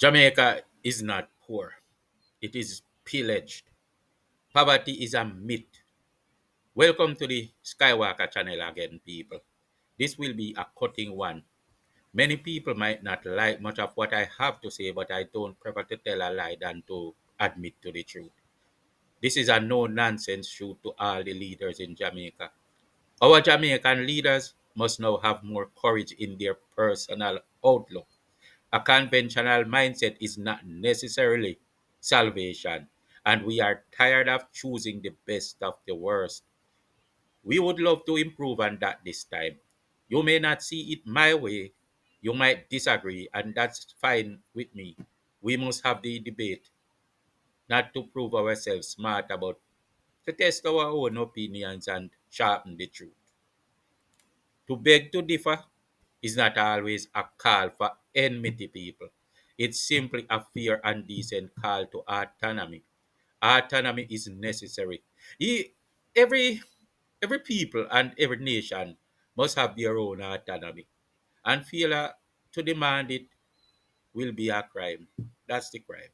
Jamaica is not poor, it is pillaged. Poverty is a myth. Welcome to the SkyWalker channel again, people. This will be a cutting one. Many people might not like much of what I have to say, but I don't prefer to tell a lie than to admit to the truth. This is a no nonsense shoot to all the leaders in Jamaica. Our Jamaican leaders must now have more courage in their personal outlook. A conventional mindset is not necessarily salvation, and we are tired of choosing the best of the worst. We would love to improve on that this time. You may not see it my way, you might disagree, and that's fine with me. We must have the debate, not to prove ourselves smart, but to test our own opinions and sharpen the truth. To beg to differ is not always a call for enmity, people. It's simply a fair and decent call to autonomy. Autonomy is necessary. E- Every every people and every nation must have their own autonomy. And failure to demand it will be a crime. That's the crime.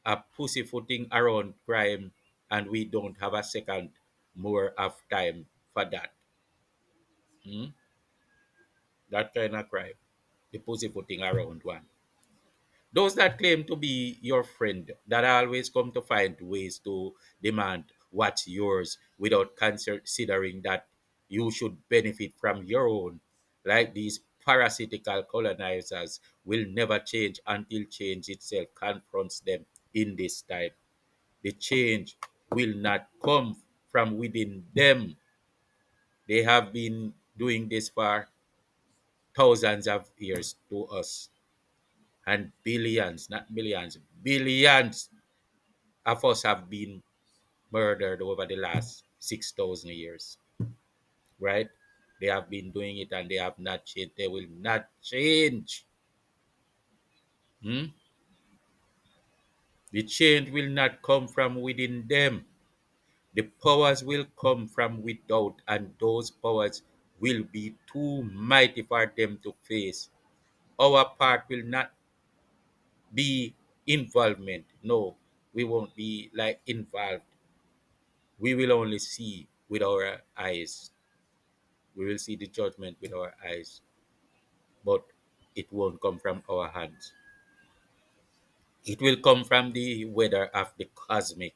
A pussyfooting around crime, and we don't have a second more of time for that. Hmm? That kind of crime. The pussyfooting around one. Those that claim to be your friend, that always come to find ways to demand what's yours without considering that you should benefit from your own, like these parasitical colonizers, will never change until change itself confronts them in this time. The change will not come from within them. They have been doing this for thousands of years to us, and billions, not millions, billions of us have been murdered over the last 6,000 years, right? They have been doing it and they have not changed. They will not change. Hmm? The change will not come from within them. The powers will come from without, and those powers will be too mighty for them to face. Our part will not be involvement. No, we won't be like involved. We will only see with our eyes. We will see the judgment with our eyes, but it won't come from our hands. It will come from the weather of the cosmic.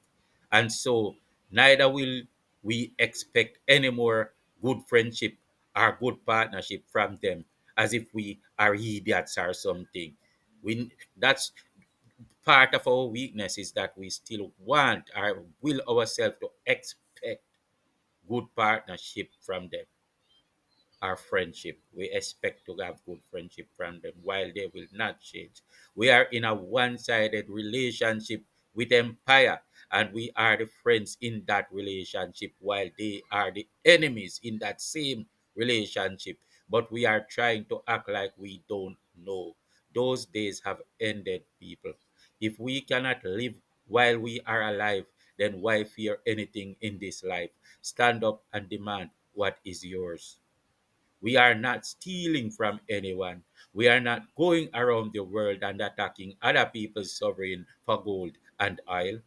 And so, neither will we expect any more good friendship or good partnership from them as if we are idiots or something. That's part of our weakness, is that we still want or will ourselves to expect good partnership from them. Our friendship. We expect to have good friendship from them while they will not change. We are in a one sided relationship with empire, and we are the friends in that relationship while they are the enemies in that same relationship. But we are trying to act like we don't know. Those days have ended, people. If we cannot live while we are alive, then why fear anything in this life? Stand up and demand what is yours. We are not stealing from anyone. We are not going around the world and attacking other people's sovereign for gold and oil.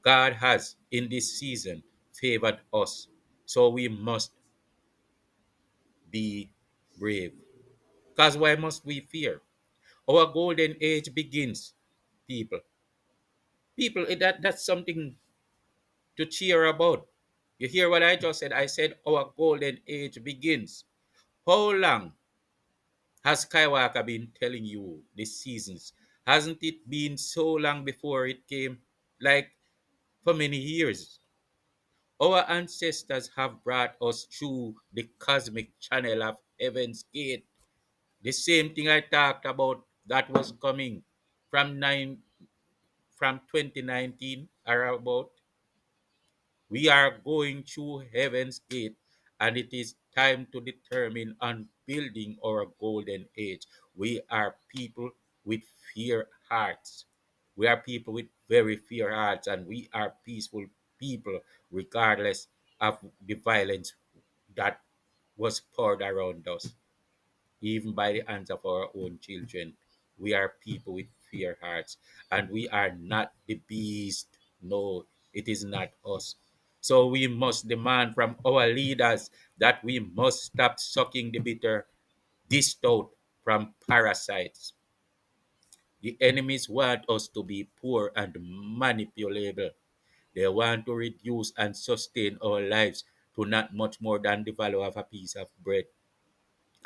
God has, in this season, favored us. So we must be brave. Because why must we fear? Our golden age begins, people. People, that's something to cheer about. You hear what I just said? I said our golden age begins. How long has Skywalker been telling you these seasons? Hasn't it been so long before it came? Like for many years. Our ancestors have brought us through the cosmic channel of Heaven's Gate. The same thing I talked about that was coming from 2019 or about. We are going through Heaven's Gate, and it is time to determine on building our golden age. We are people with fear hearts. We are people with very fear hearts, and we are peaceful people, regardless of the violence that was poured around us, even by the hands of our own children. We are people with fair hearts, and we are not the beast. No, it is not us. So we must demand from our leaders that we must stop sucking the bitter distilled from parasites. The enemies want us to be poor and manipulable. They want to reduce and sustain our lives to not much more than the value of a piece of bread,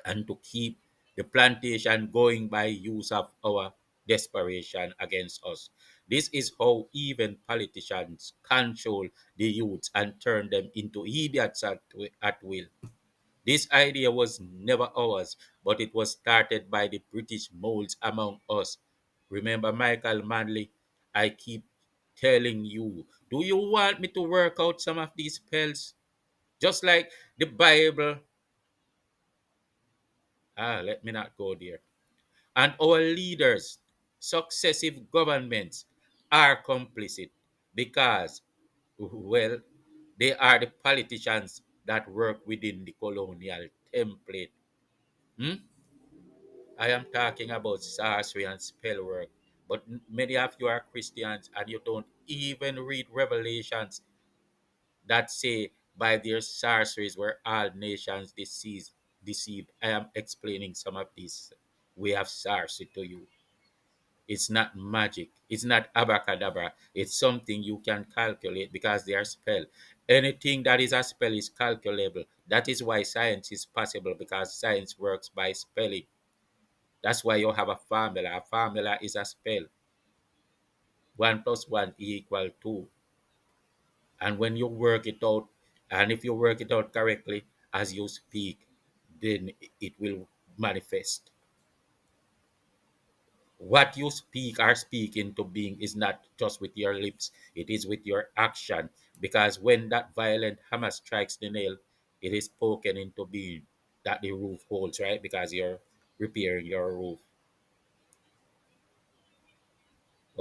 and to keep the plantation going by use of our desperation against us. This is how even politicians control the youths and turn them into idiots at will. This idea was never ours, but it was started by the British molds among us. Remember Michael Manley? I keep telling you, do you want me to work out some of these spells? Just like the Bible. Let me not go there. And our leaders, successive governments, are complicit because, well, they are the politicians that work within the colonial template. Hmm? I am talking about sorcery and spell work. But many of you are Christians and you don't even read Revelations that say, by their sorceries were all nations deceived. I am explaining some of this way of sorcery to you. It's not magic. It's not abracadabra. It's something you can calculate because they are spell. Anything that is a spell is calculable. That is why science is possible because science works by spelling. That's why you have a formula. A formula is a spell. 1 plus 1 equal 2. And when you work it out, and if you work it out correctly as you speak, then it will manifest. What you speak or speak into being is not just with your lips, it is with your action. Because when that violent hammer strikes the nail, it is spoken into being that the roof holds, right? Because you're repairing your roof.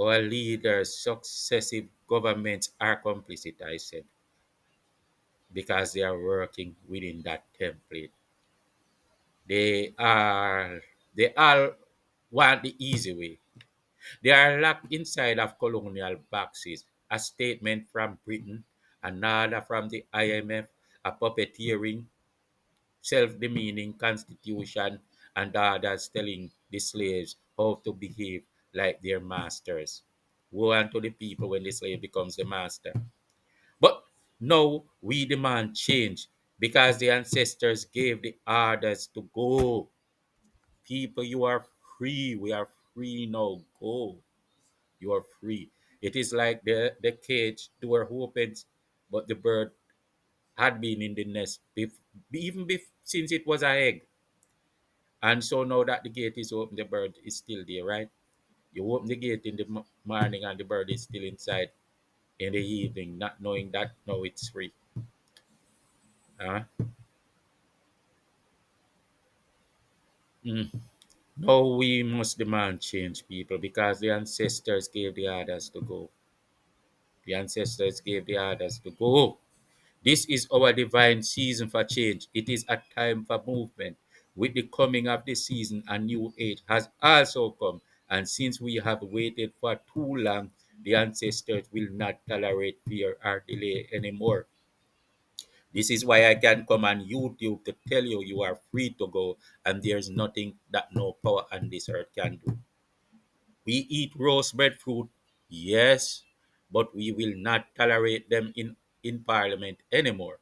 Our leaders, successive governments are complicit, I said, because they are working within that template. They are they all want the easy way. They are locked inside of colonial boxes. A statement from Britain, another from the IMF, a puppeteering, self-demeaning constitution, and others telling the slaves how to behave like their masters. Woe unto the people when the slave becomes the master. But now we demand change because the ancestors gave the orders to go. People, you are free. We are free now. Go. You are free. It is like the cage door opens, but the bird had been in the nest since it was an egg. And so now that the gate is open, the bird is still there, right? You open the gate in the morning and the bird is still inside in the evening, not knowing that now it's free. Huh? Mm. Now we must demand change, people, because the ancestors gave the orders to go. The ancestors gave the orders to go. This is our divine season for change. It is a time for movement. With the coming of the season, a new age has also come. And since we have waited for too long, the ancestors will not tolerate fear or delay anymore. This is why I can come on YouTube to tell you you are free to go, and there's nothing that no power on this earth can do. We eat roast breadfruit, yes, but we will not tolerate them in Parliament anymore.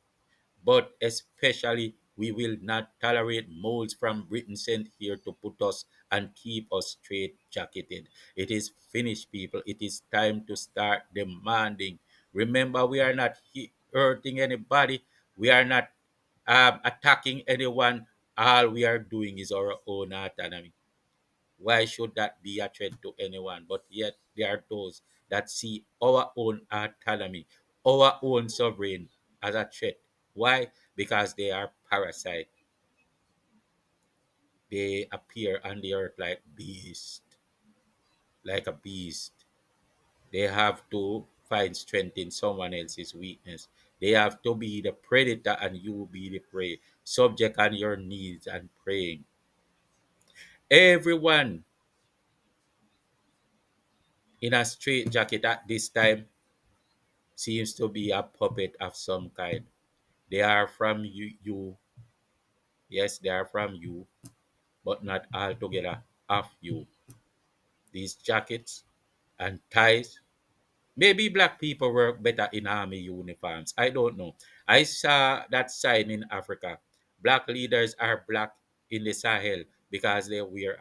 But especially, we will not tolerate molds from Britain sent here to put us and keep us straight jacketed. It is finished, people. It is time to start demanding. Remember, we are not hurting anybody, we are not attacking anyone. All we are doing is our own autonomy. Why should that be a threat to anyone? But yet, there are those that see our own autonomy, our own sovereign as a threat. Why? Because they are parasite. They appear on the earth like beast, like a beast. They have to find strength in someone else's weakness. They have to be the predator and you be the prey, subject on your needs and praying. Everyone, in a straight jacket at this time seems to be a puppet of some kind. They are from you, yes, they are from you, but not altogether of you. These jackets and ties. Maybe black people work better in army uniforms. I don't know. I saw that sign in Africa. Black leaders are black in the Sahel because they wear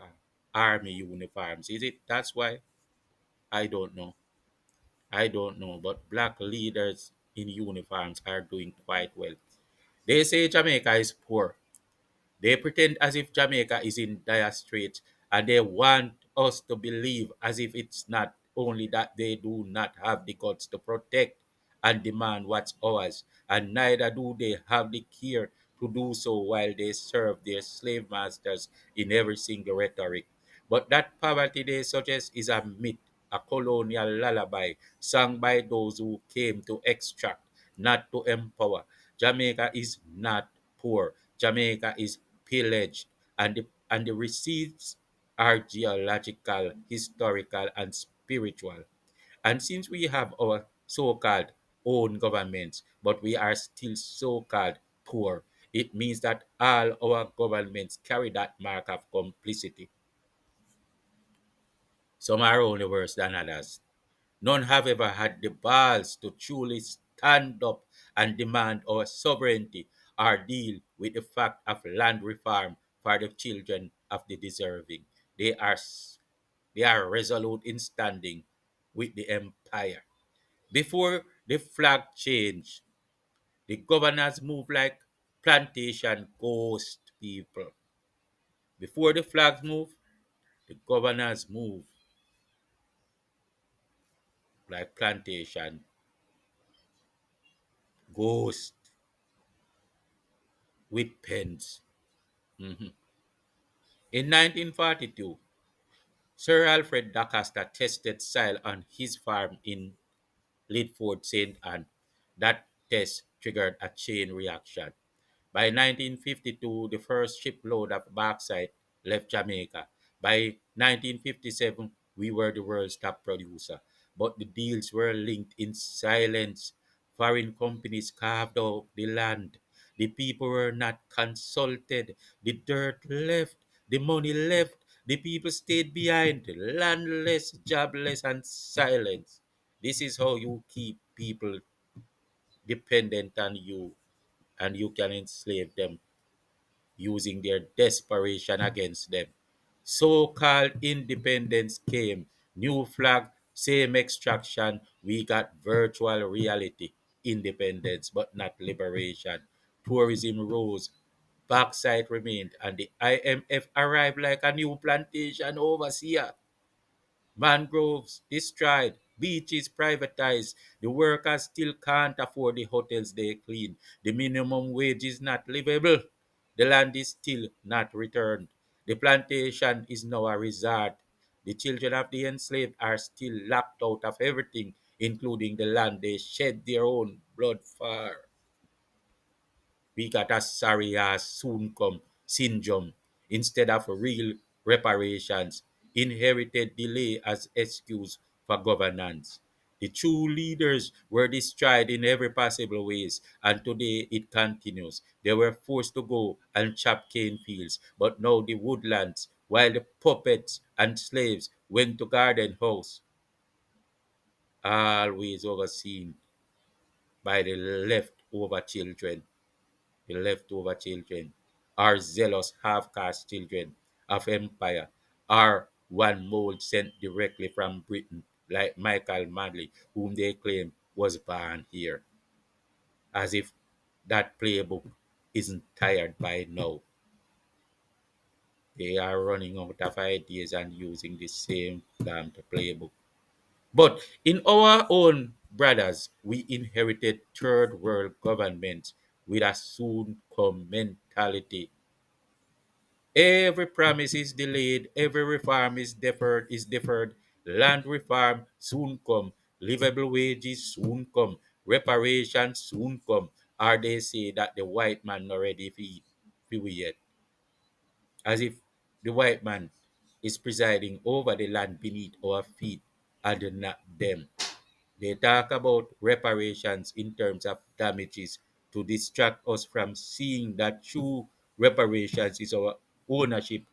army uniforms. Is it? That's why? I don't know. I don't know. But black leaders in uniforms are doing quite well. They say Jamaica is poor. They pretend as if Jamaica is in dire straits and they want us to believe as if it's not, only that they do not have the guts to protect and demand what's ours, and neither do they have the care to do so while they serve their slave masters in every single rhetoric. But that poverty they suggest is a myth, a colonial lullaby sung by those who came to extract, not to empower. Jamaica is not poor. Jamaica is pillaged, and the receipts are geological, historical, and spiritual. And since we have our so-called own governments, but we are still so-called poor, it means that all our governments carry that mark of complicity. Some are only worse than others. None have ever had the balls to truly stand up and demand our sovereignty or deal with the fact of land reform for the children of the deserving. They are, they are resolute in standing with the empire. Before the flag change, the governors move like plantation ghost people. Before the flags move, the governors move like plantation ghost with pens. Mhm. In 1942, Sir Alfred Doncaster tested soil on his farm in Lidford, St. Anne. That test triggered a chain reaction. By 1952, the first shipload of bauxite left Jamaica. By 1957, we were the world's top producer. But the deals were linked in silence. Foreign companies carved out the land. The people were not consulted. The dirt left. The money left. The people stayed behind, landless, jobless, and silent. This is how you keep people dependent on you, and you can enslave them using their desperation against them. So called independence came, new flag, same extraction. We got virtual reality independence, but not liberation. Tourism rose, backside remained, and the IMF arrived like a new plantation overseer. Mangroves destroyed, beaches privatized. The workers still can't afford the hotels they clean. The minimum wage is not livable. The land is still not returned. The plantation is now a resort. The children of the enslaved are still locked out of everything, including the land they shed their own blood for. We got a sorry ass soon come syndrome instead of real reparations, inherited delay as excuse for governance. The true leaders were destroyed in every possible ways, and today it continues. They were forced to go and chop cane fields, but now the woodlands, while the puppets and slaves went to garden house, always overseen by the leftover children. The leftover children are zealous half-caste children of empire, are one mold sent directly from Britain, like Michael Manley, whom they claim was born here, as if that playbook isn't tired by now. They are running out of ideas and using the same damn playbook. But in our own brothers, we inherited third world governments with a soon come mentality. Every promise is delayed, every reform is deferred. Land reform soon come, livable wages soon come, reparations soon come. Or they say that the white man not ready for we yet, as if the white man is presiding over the land beneath our feet. and not them. They talk about reparations in terms of damages to distract us from seeing that true reparations is our ownership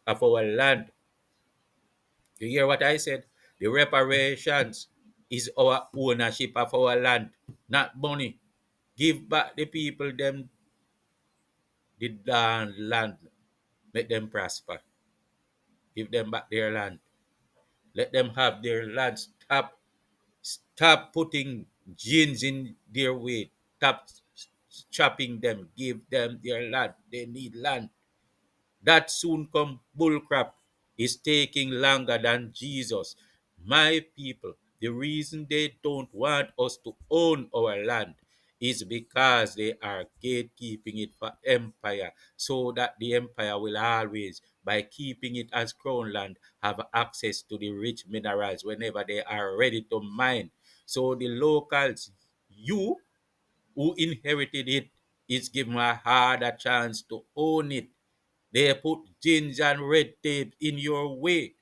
of our land. You hear what I said? The reparations is our ownership of our land, not money. Give back the people them the land, make them prosper. Give them back their land. Let them have their land. Stop putting genes in their way. Stop chopping them. Give them their land. They need land. That soon come bullcrap is taking longer than Jesus. My people, the reason they don't want us to own our land is because they are gatekeeping it for empire, so that the empire will always, by keeping it as crown land, have access to the rich minerals whenever they are ready to mine. So the locals, you who inherited it, is given a harder chance to own it. They put gins and red tape in your way,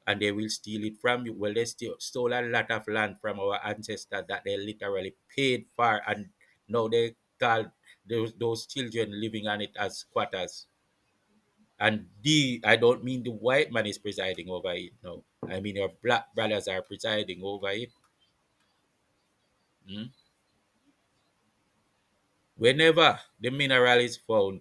and they will steal it from you. Well, they stole a lot of land from our ancestors that they literally paid for, and now they call those children living on it as squatters. And I don't mean the white man is presiding over it. No, I mean your black brothers are presiding over it. Hmm? Whenever the mineral is found,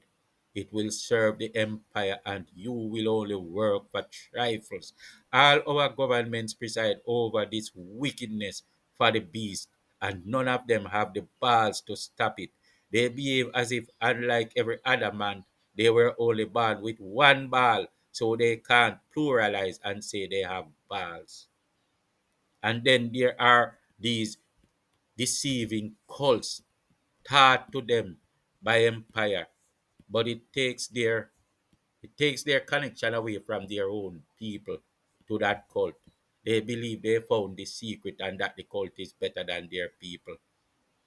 it will serve the empire and you will only work for trifles. All our governments preside over this wickedness for the beast, and none of them have the balls to stop it. They behave as if, unlike every other man, they were only born with one ball, so they can't pluralize and say they have balls. And then there are these deceiving cults taught to them by empire, but it takes their connection away from their own people to that cult. They believe they found the secret and that the cult is better than their people.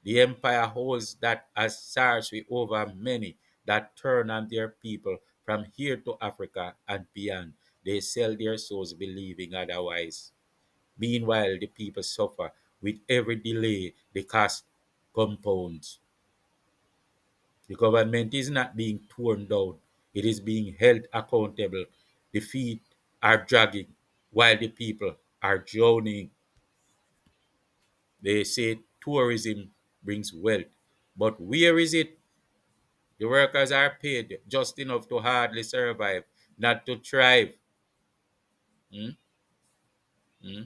The empire holds that as sorcery over many that turn on their people from here to Africa and beyond. They sell their souls believing otherwise. Meanwhile, the people suffer with every delay the cost compounds. The government is not being torn down, it is being held accountable. The feet are dragging while the people are drowning. They say tourism brings wealth, but where is it? The workers are paid just enough to hardly survive, not to thrive. Hmm? Hmm?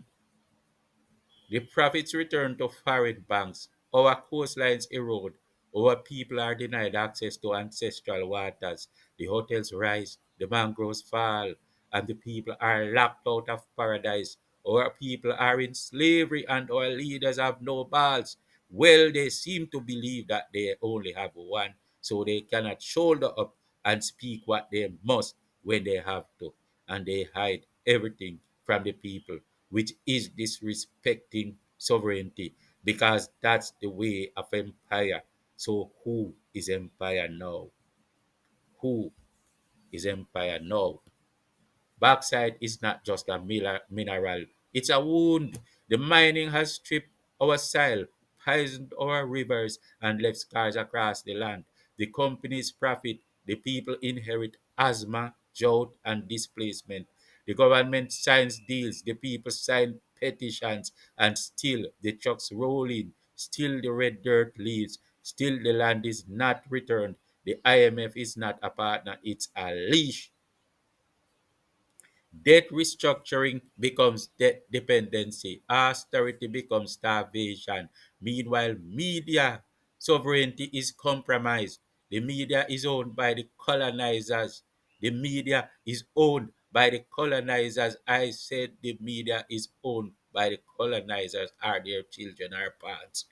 The profits return to foreign banks. Our coastlines erode. Our people are denied access to ancestral waters. The hotels rise, the mangroves fall, and the people are locked out of paradise. Our people are in slavery, and our leaders have no balls. Well, they seem to believe that they only have one, so they cannot shoulder up and speak what they must when they have to, and they hide everything from the people, which is disrespecting sovereignty, because that's the way of empire. So who is empire now? Who is empire now? Bauxite is not just a mineral, it's a wound. The mining has stripped our soil, poisoned our rivers, and left scars across the land. The companies profit, the people inherit asthma, drought, and displacement. The government signs deals, the people sign petitions, and still the trucks roll in, still the red dirt leaves, still the land is not returned. The IMF is not a partner, it's a leash. Debt restructuring becomes debt dependency. Austerity becomes starvation. Meanwhile, media sovereignty is compromised. The media is owned by the colonizers. The media is owned by the colonizers. I said the media is owned by the colonizers. Are their children, our parents?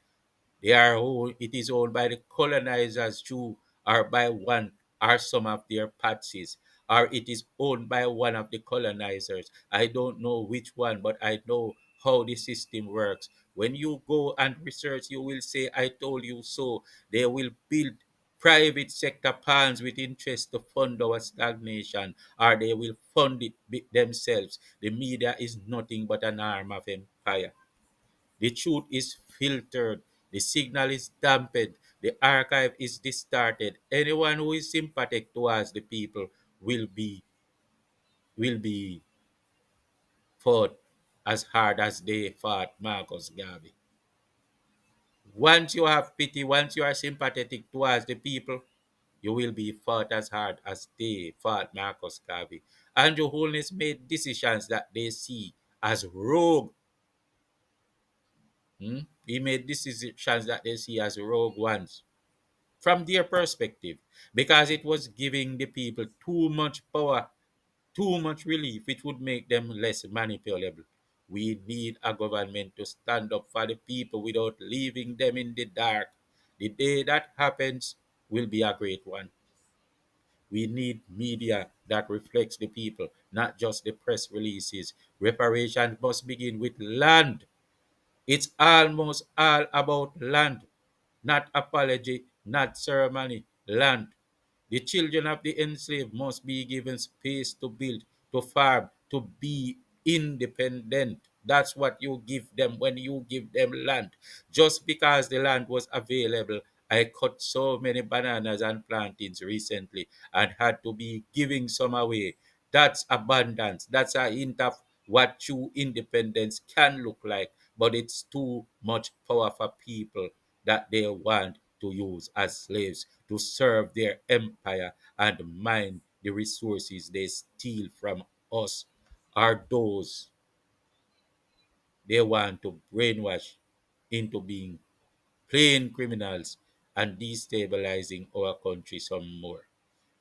It is owned by the colonizers too, or by one or some of their patsies, or it is owned by one of the colonizers. I don't know which one, but I know how the system works. When you go and research, you will say, I told you so. They will build private sector plans with interest to fund our stagnation, or they will fund it themselves. The media is nothing but an arm of empire. The truth is filtered, the signal is dampened, the archive is distorted. Anyone who is sympathetic towards the people will be fought as hard as they fought Marcus Garvey. Once you have pity, once you are sympathetic towards the people, you will be fought as hard as they fought Marcus Garvey. Andrew Holness made decisions that they see as rogue. He made decisions that they see as rogue ones from their perspective because it was giving the people too much power, too much relief, which would make them less manipulable. We need a government to stand up for the people without leaving them in the dark. The day that happens will be a great one. We need media that reflects the people, not just the press releases. Reparation must begin with land. It's almost all about land, not apology, not ceremony, land. The children of the enslaved must be given space to build, to farm, to be independent. That's what you give them when you give them land. Just because the land was available, I cut so many bananas and plantains recently and had to be giving some away. That's abundance. That's a hint of what true independence can look like, but it's too much power for people that they want to use as slaves to serve their empire and mine the resources they steal from us, are those they want to brainwash into being plain criminals and destabilizing our country some more.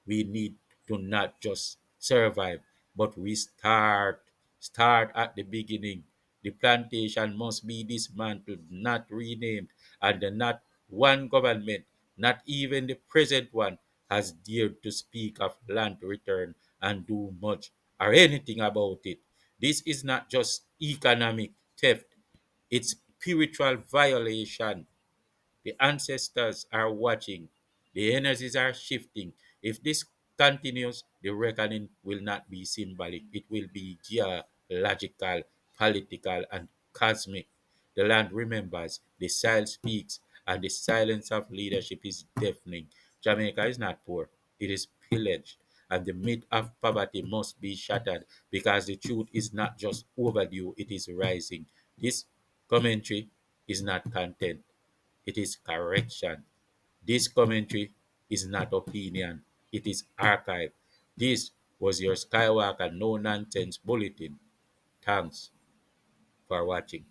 We need to not just survive, but restart. Start at the beginning. The plantation must be dismantled, not renamed, and not one government, not even the present one, has dared to speak of land return and do much or anything about it. This is not just economic theft, it's spiritual violation. The ancestors are watching. The energies are shifting. If this continues, the reckoning will not be symbolic. It will be geological, political, and cosmic. The land remembers, the soil speaks, and the silence of leadership is deafening. Jamaica is not poor, it is pillaged. And the myth of poverty must be shattered because the truth is not just overdue, it is rising. This commentary is not content, it is correction. This commentary is not opinion, it is archive. This was your SkyWalker No Nonsense Bulletin. Thanks for watching.